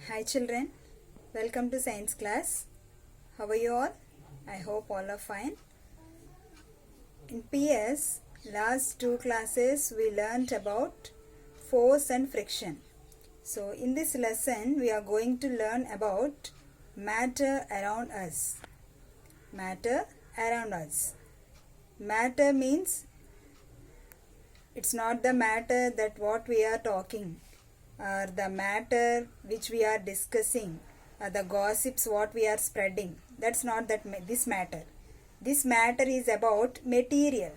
Hi children, welcome to science class. How are you all? I hope all are fine. In PS, last two classes we learnt about force and friction. So in this lesson we are going to learn about matter around us. Matter around us. Matter means it's not the matter that what we are talking, or the matter which we are discussing, or the gossips what we are spreading. That's not this matter. This matter is about material.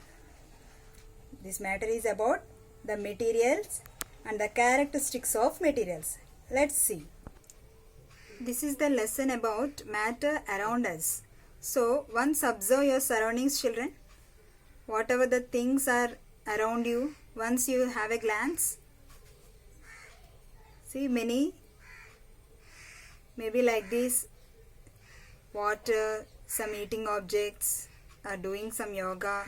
This matter is about the materials and the characteristics of materials. Let's see. This is the lesson about matter around us. So once observe your surroundings, children. Whatever the things are around you, once you have a glance, see many, maybe like this, water, some eating objects, or doing some yoga,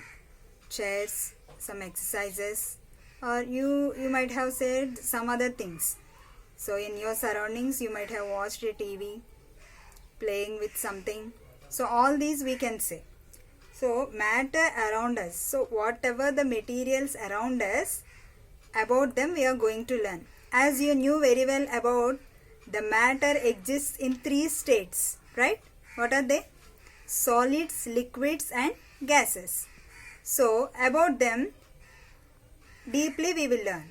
chairs, some exercises, or you might have said some other things. So in your surroundings you might have watched a TV, playing with something. So all these we can say. So matter around us. So whatever the materials around us, about them we are going to learn. As you knew very well about the matter exists in three states, right? What are they? Solids, liquids and gases. So about them deeply we will learn.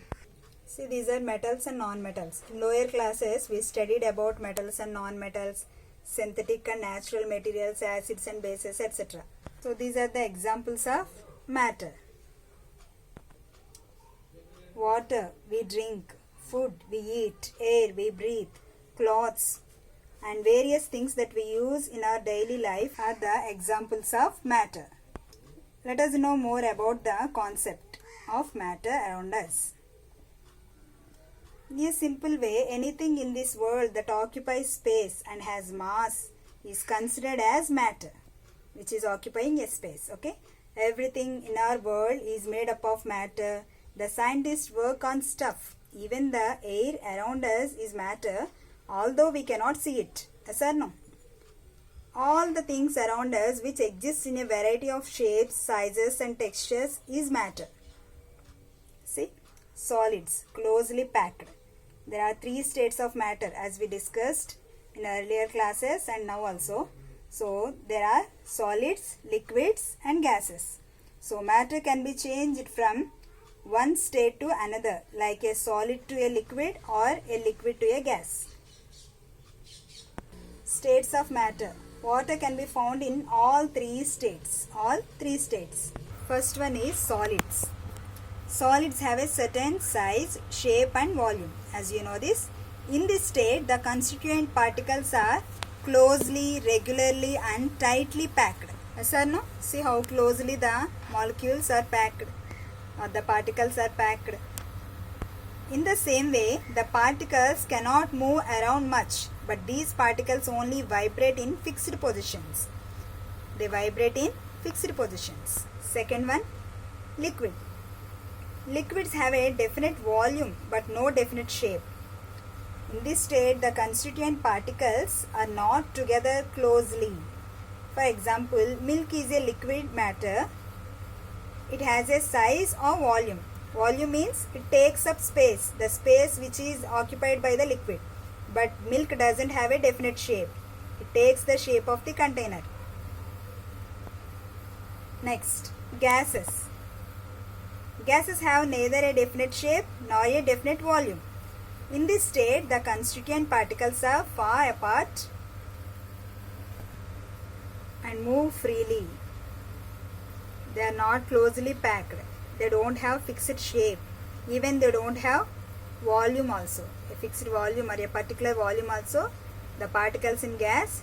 See, these are metals and non-metals. In lower classes we studied about metals and non-metals, synthetic and natural materials, acids and bases, etc. So these are the examples of matter. Water we drink, food we eat, air we breathe, clothes and various things that we use in our daily life are the examples of matter. Let us know more about the concept of matter around us. In a simple way, anything in this world that occupies space and has mass is considered as matter, which is occupying a space. Okay, everything in our world is made up of matter. The scientists work on stuff. Even the air around us is matter, although we cannot see it. Yes or no? All the things around us which exist in a variety of shapes, sizes and textures is matter. See, solids, closely packed. There are three states of matter as we discussed in earlier classes and now also. So there are solids, liquids and gases. So matter can be changed from one state to another, like a solid to a liquid or a liquid to a gas. States of matter. Water can be found in all three states. First one is solids. Solids have a certain size, shape and volume. As you know this, in this state the constituent particles are closely, regularly and tightly packed. Yes or no? See how closely the molecules are packed or the particles are packed. In the same way, the particles cannot move around much, but these particles only vibrate in fixed positions. They vibrate in fixed positions. Second one, liquid. Liquids have a definite volume but no definite shape. In this state, the constituent particles are not together closely. For example, milk is a liquid matter. It has a size or volume. Volume means it takes up space, the space which is occupied by the liquid. But milk doesn't have a definite shape. It takes the shape of the container. Next, gases. Gases have neither a definite shape nor a definite volume. In this state, the constituent particles are far apart and move freely. They are not closely packed. They don't have fixed shape. Even they don't have volume also. A fixed volume or a particular volume also the particles in gas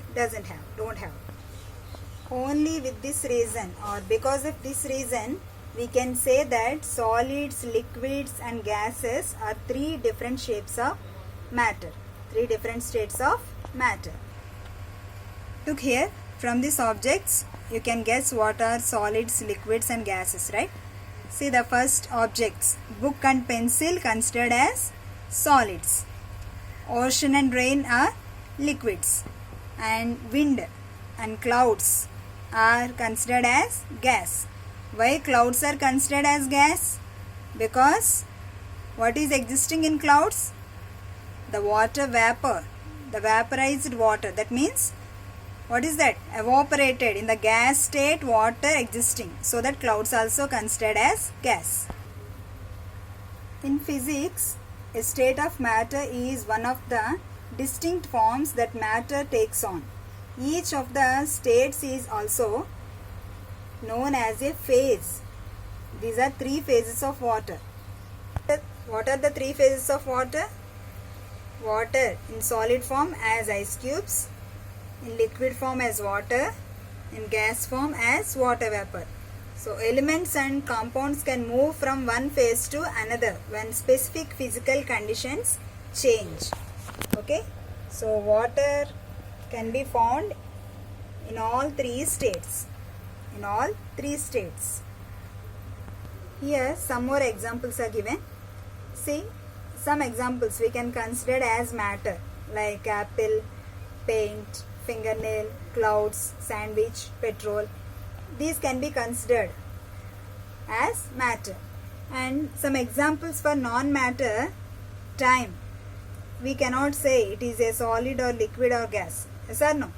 don't have. Only with this reason or because of this reason we can say that solids, liquids and gases are three different shapes of matter. Three different states of matter. Look here, from these objects you can guess what are solids, liquids and gases, right? See the first objects, book and pencil considered as solids. Ocean and rain are liquids, and wind and clouds are considered as gas. Why clouds are considered as gas? Because what is existing in clouds? The water vapor, the vaporized water. That means what is that? Evaporated in the gas state water existing. So that clouds also considered as gas. In physics, a state of matter is one of the distinct forms that matter takes on. Each of the states is also known as a phase. These are three phases of water. What are the three phases of water? Water in solid form as ice cubes, in liquid form as water, in gas form as water vapor. So elements and compounds can move from one phase to another when specific physical conditions change. Okay, so water can be found in all three states. In all three states. Here some more examples are given. See, some examples we can consider as matter, like apple, paint, fingernail, clouds, sandwich, petrol. These can be considered as matter. And some examples for non-matter: time. We cannot say it is a solid or liquid or gas. Yes or no?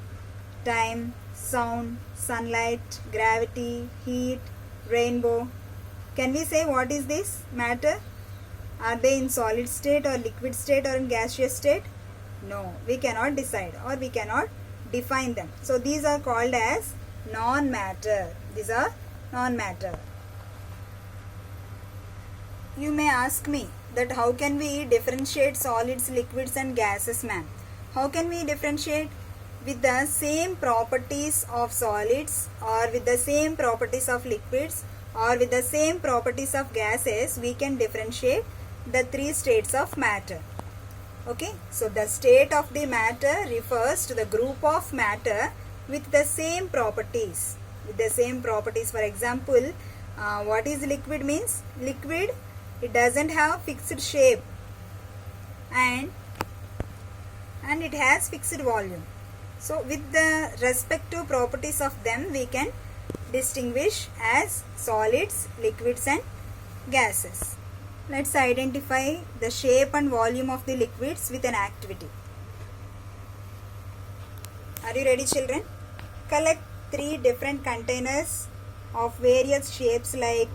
Time, sound, sunlight, gravity, heat, rainbow. Can we say what is this? Matter? Are they in solid state or liquid state or in gaseous state? No, we cannot decide or we cannot define them. So these are called as non-matter. These are non-matter. You may ask me that how can we differentiate solids, liquids and gases, ma'am? How can we differentiate? With the same properties of solids or with the same properties of liquids or with the same properties of gases, we can differentiate the three states of matter. Okay, so the state of the matter refers to the group of matter with the same properties. With the same properties. For example, what is liquid means? Liquid, it doesn't have fixed shape and it has fixed volume. So with the respective properties of them, we can distinguish as solids, liquids and gases. Let's identify the shape and volume of the liquids with an activity. Are you ready, children? Collect three different containers of various shapes like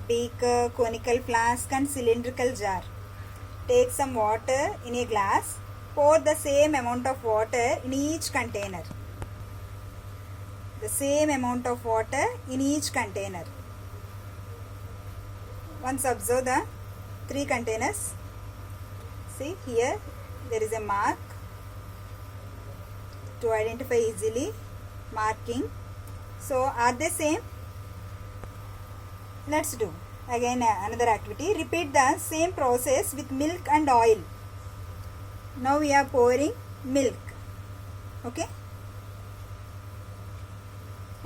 beaker, conical flask and cylindrical jar. Take some water in a glass. Pour the same amount of water in each container. The same amount of water in each container. Once observe the three containers. See, here there is a mark to identify easily. Marking. So are they same? Let's do again another activity. Repeat the same process with milk and oil. Now we are pouring milk. Okay.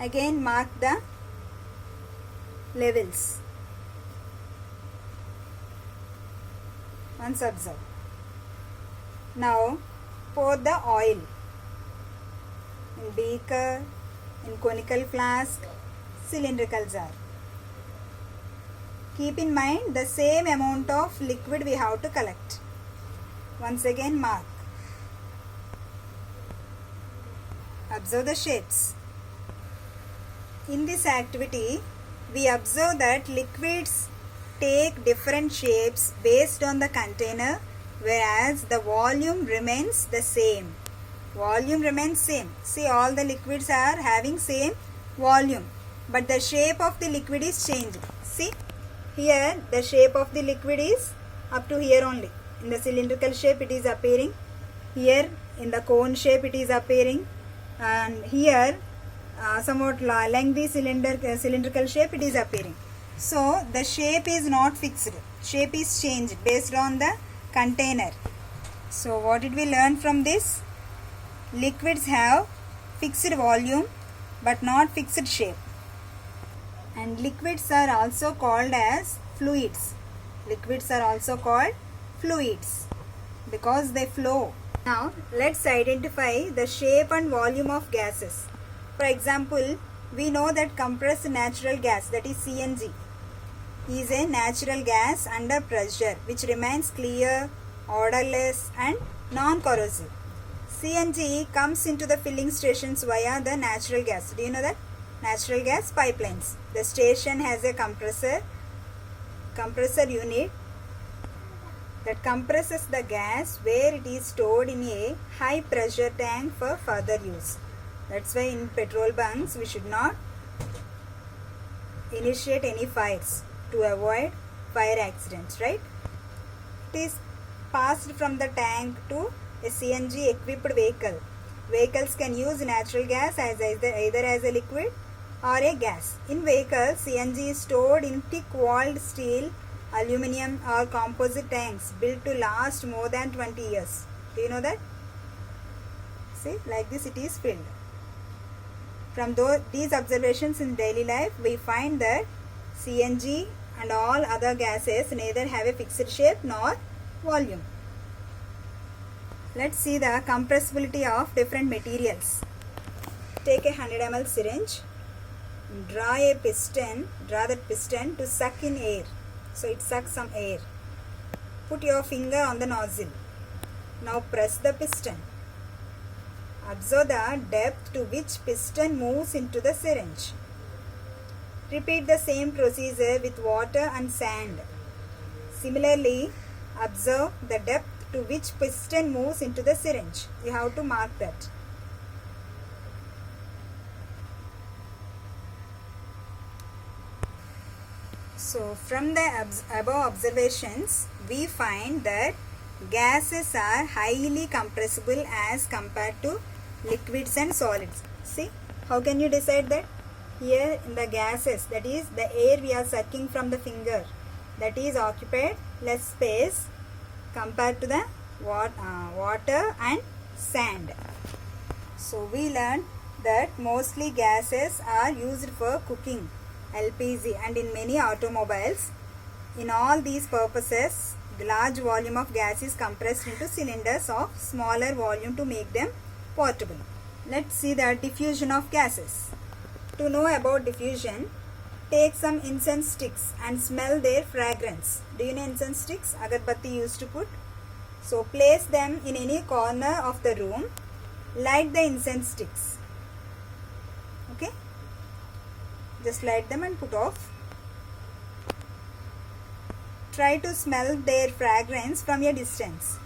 Again mark the levels. Once observe. Now pour the oil in beaker, in conical flask, cylindrical jar. Keep in mind the same amount of liquid we have to collect. Once again mark. Observe the shapes. In this activity, we observe that liquids take different shapes based on the container, whereas the volume remains the same. Volume remains same. See, all the liquids are having same volume, but the shape of the liquid is changed. See, here the shape of the liquid is up to here only. In the cylindrical shape it is appearing. Here in the cone shape it is appearing. And here somewhat lengthy cylindrical shape it is appearing. So the shape is not fixed. Shape is changed based on the container. So what did we learn from this? Liquids have fixed volume but not fixed shape. And liquids are also called as fluids. Liquids are also called fluids. because they flow. Now let's identify the shape and volume of gases. For example, we know that compressed natural gas, that is CNG, is a natural gas under pressure which remains clear, odorless and non-corrosive. CNG comes into the filling stations via the natural gas. Do you know that? Natural gas pipelines. The station has a compressor unit that compresses the gas where it is stored in a high pressure tank for further use. That's why in petrol bunks we should not initiate any fires to avoid fire accidents, right? It is passed from the tank to a CNG equipped vehicle. Vehicles can use natural gas as either as a liquid or a gas. In vehicles, CNG is stored in thick-walled steel, aluminum or composite tanks built to last more than 20 years. Do you know that? See, like this it is filled. From these observations in daily life, we find that CNG and all other gases neither have a fixed shape nor volume. Let's see the compressibility of different materials. Take a 100 ml syringe. Draw that piston to suck in air. So it sucks some air. Put your finger on the nozzle. Now press the piston. Observe the depth to which piston moves into the syringe. Repeat the same procedure with water and sand. Similarly, observe the depth to which piston moves into the syringe. You have to mark that. So from the above observations, we find that gases are highly compressible as compared to liquids and solids. See, how can you decide that? Here in the gases, that is the air we are sucking from the finger, that is occupied less space compared to the water and sand. So we learned that mostly gases are used for cooking, LPG, and in many automobiles. In all these purposes, the large volume of gas is compressed into cylinders of smaller volume to make them portable. Let's see the diffusion of gases. To know about diffusion, take some incense sticks and smell their fragrance. Do you know incense sticks? Agarbatti used to put. So place them in any corner of the room. Light the incense sticks. Okay? Just light them and put off. Try to smell their fragrance from a distance.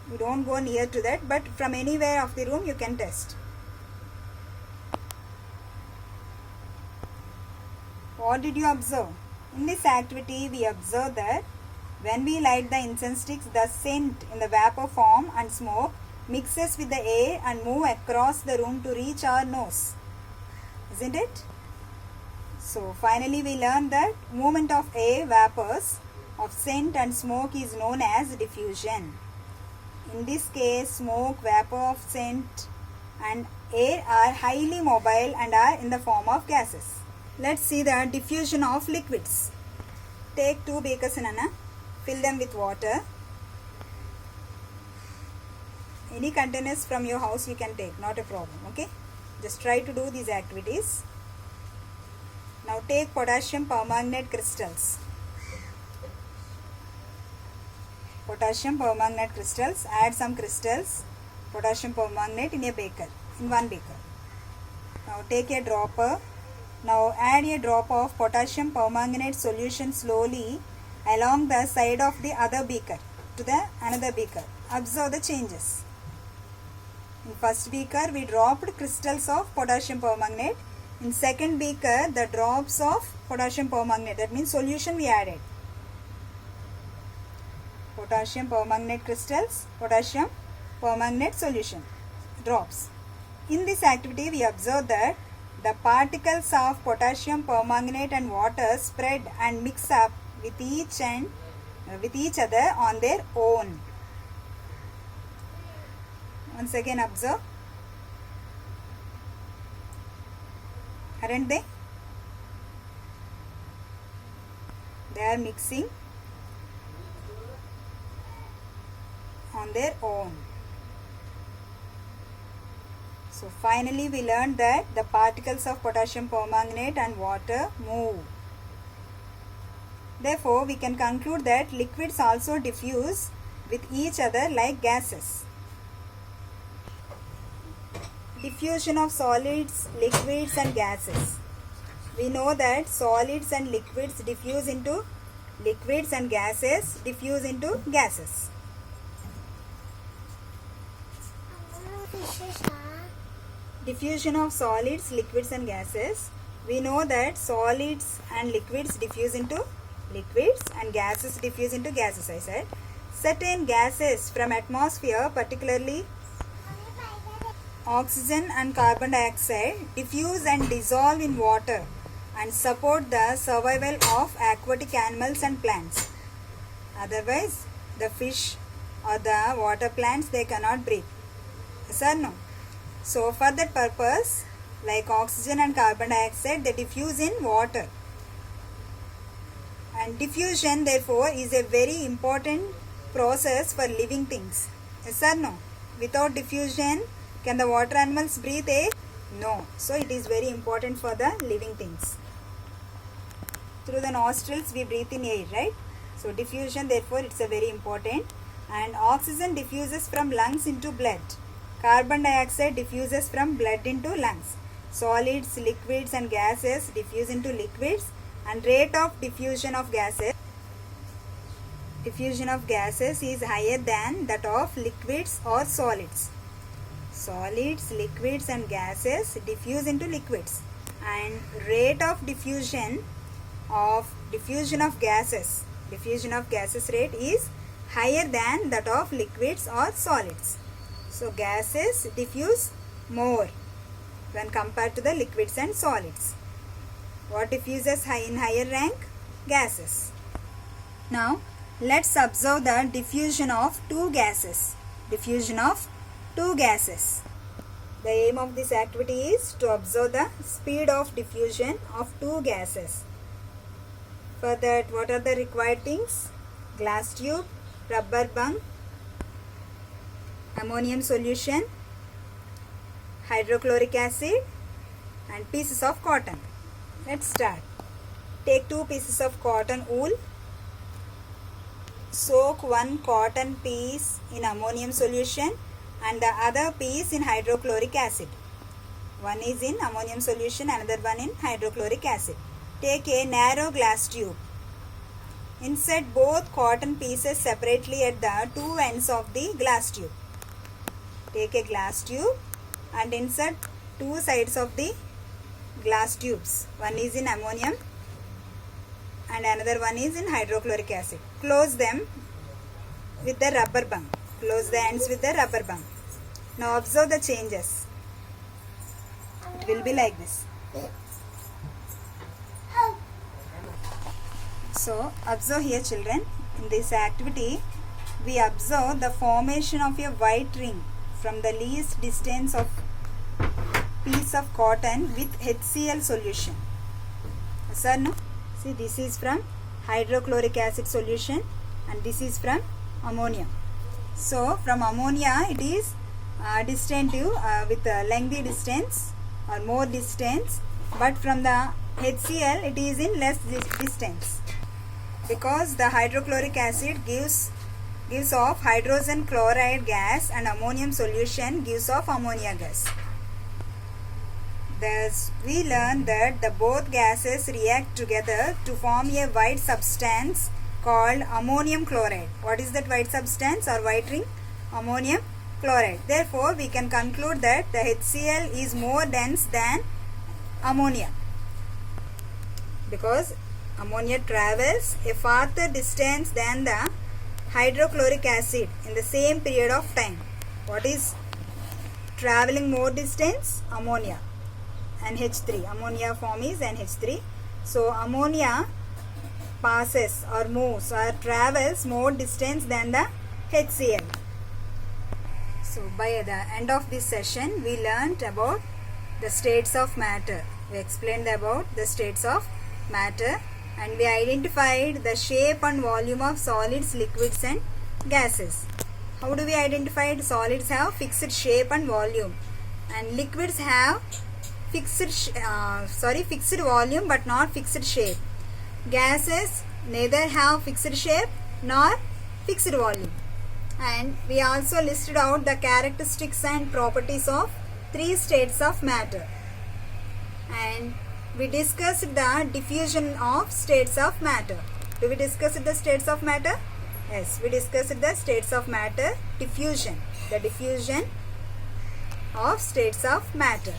You don't go near to that, but from anywhere of the room you can test. What did you observe? In this activity, we observe that when we light the incense sticks, the scent in the vapor form and smoke mixes with the air and move across the room to reach our nose. Isn't it? So finally we learned that movement of air vapors of scent and smoke is known as diffusion. In this case, smoke, vapor of scent and air are highly mobile and are in the form of gases. Let's see the diffusion of liquids. Take 2 beakers, Nana. Fill them with water. Any containers from your house you can take, not a problem. Okay? Just try to do these activities. Now take potassium permanganate crystals. Potassium permanganate crystals. Add some crystals, potassium permanganate in a beaker, in 1 beaker. Now take a dropper. Now add a drop of potassium permanganate solution slowly along the side of the other beaker to the another beaker. Observe the changes. In first beaker we dropped crystals of potassium permanganate. In second beaker the drops of potassium permanganate, that means solution we added. Potassium permanganate crystals, potassium permanganate solution, drops. In this activity we observe that the particles of potassium permanganate and water spread and mix up with each other on their own. Once again observe. Aren't they? They are mixing. on their own. So finally we learned that the particles of potassium permanganate and water move. Therefore we can conclude that liquids also diffuse with each other like gases. Diffusion of solids, liquids and gases. We know that solids and liquids diffuse into liquids and gases diffuse into gases. Diffusion of solids, liquids and gases. We know that solids and liquids diffuse into liquids and gases diffuse into gases, I said. Certain gases from atmosphere, particularly oxygen and carbon dioxide, diffuse and dissolve in water and support the survival of aquatic animals and plants. Otherwise, the fish or the water plants, they cannot breathe. Yes or no? So for that purpose, like oxygen and carbon dioxide, they diffuse in water. And diffusion therefore is a very important process for living things. Yes or no? Without diffusion, can the water animals breathe air? No. So it is very important for the living things. Through the nostrils we breathe in air, right? So diffusion therefore it's a very important. And oxygen diffuses from lungs into blood. Carbon dioxide diffuses from blood into lungs. Solids, liquids and gases diffuse into liquids, and rate of diffusion of gases is higher than that of liquids or solids. Solids, liquids and gases diffuse into liquids, and rate of diffusion of gases rate is higher than that of liquids or solids. So gases diffuse more when compared to the liquids and solids. What diffuses in higher rank? Gases. Now let's observe the diffusion of two gases. The aim of this activity is to observe the speed of diffusion of two gases. For that, what are the required things? Glass tube, rubber bung, ammonium solution, hydrochloric acid and pieces of cotton. Let's start. Take 2 pieces of cotton wool. Soak one cotton piece in ammonium solution and the other piece in hydrochloric acid. One is in ammonium solution, another one in hydrochloric acid. Take a narrow glass tube. Insert both cotton pieces separately at the two ends of the glass tube. Take a glass tube and insert two sides of the glass tubes. One is in ammonium and another one is in hydrochloric acid. Close them with the rubber bung. Close the ends with the rubber bung. Now observe the changes. It will be like this. So observe here children, in this activity we observe the formation of a white ring from the least distance of piece of cotton with HCl solution. Yes or no? See, this is from hydrochloric acid solution and this is from ammonia. So from ammonia it is distant with a lengthy distance or more distance, but from the HCl it is in less distance, because the hydrochloric acid gives off hydrogen chloride gas and ammonium solution gives off ammonia gas. Thus we learn that the both gases react together to form a white substance called ammonium chloride. What is that white substance or white ring? Ammonium chloride. Therefore we can conclude that the HCl is more dense than ammonia, because ammonia travels a farther distance than the hydrochloric acid in the same period of time. What is traveling more distance? Ammonia. NH3. Ammonia form is NH3. So ammonia passes or moves or travels more distance than the HCl. So by the end of this session we learnt about the states of matter. We explained about the states of matter and we identified the shape and volume of solids, liquids and gases. How do we identify? Solids have fixed shape and volume, and liquids have fixed volume but not fixed shape. Gases neither have fixed shape nor fixed volume. And we also listed out the characteristics and properties of 3 states of matter. And we discussed the diffusion of states of matter. Do we discuss the states of matter? Yes, we discussed the states of matter, diffusion. The diffusion of states of matter.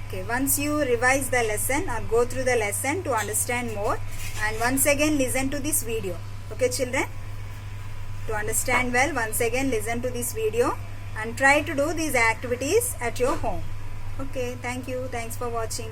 Okay, once you revise the lesson or go through the lesson to understand more, and once again listen to this video. Okay children? To understand well, once again listen to this video and try to do these activities at your home. Okay, thank you. Thanks for watching.